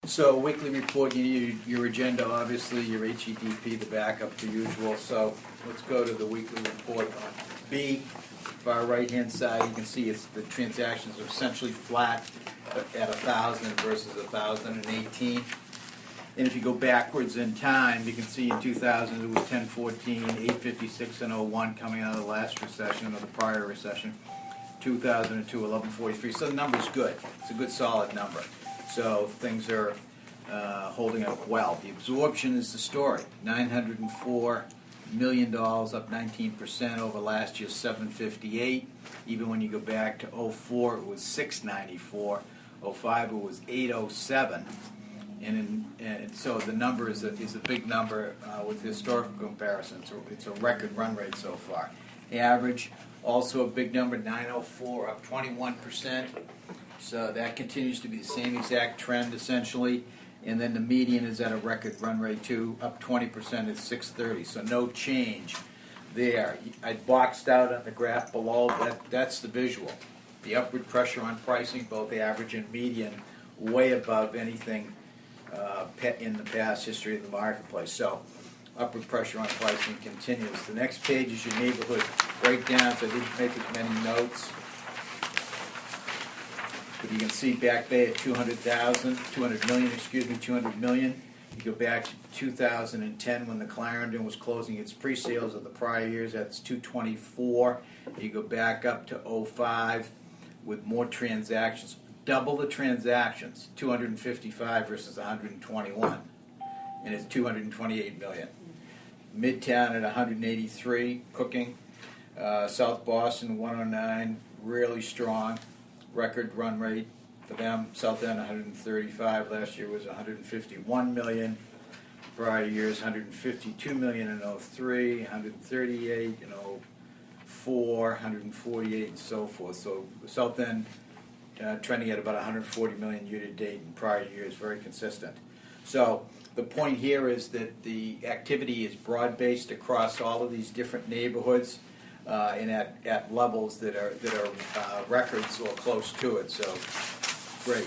So weekly report, you need your agenda, obviously, your HEDP, the backup, the usual. So let's go to the weekly report on B. Far right-hand side, you can see the transactions are essentially flat at 1,000 versus 1,018. And if you go backwards in time, you can see in 2000 it was 1014, 856, and 01 coming out of the last recession or the prior recession. 2002, 1143. So the number's good. It's a good solid number. So things are holding up well. The absorption is the story. $904 million, up 19% over last year's 758. Even when you go back to 04, it was 694. 05, it was 807. And so the number is a big number with historical comparisons. It's a record run rate so far. The average, also a big number, 904, up 21%. So that continues to be the same exact trend, essentially. And then the median is at a record run rate, too, up 20% at 630. So no change there. I boxed out on the graph below, that's the visual. The upward pressure on pricing, both the average and median, way above anything in the past history of the marketplace. So upward pressure on pricing continues. The next page is your neighborhood breakdowns. I didn't make as many notes. But you can see Back Bay at 200 million. You go back to 2010 when the Clarendon was closing its pre-sales of the prior years, that's 224. You go back up to 05 with more transactions, double the transactions, 255 versus 121, and it's 228 million. Midtown at 183, cooking. South Boston 109, really strong. Record run rate for them. South End 135. Last year was 151 million. Prior years 152 million in 03, 138 in 04, 148, and so forth. So South End trending at about 140 million year to date in prior years, very consistent. So the point here is that the activity is broad-based across all of these different neighborhoods. And at levels that are records or close to it, so great.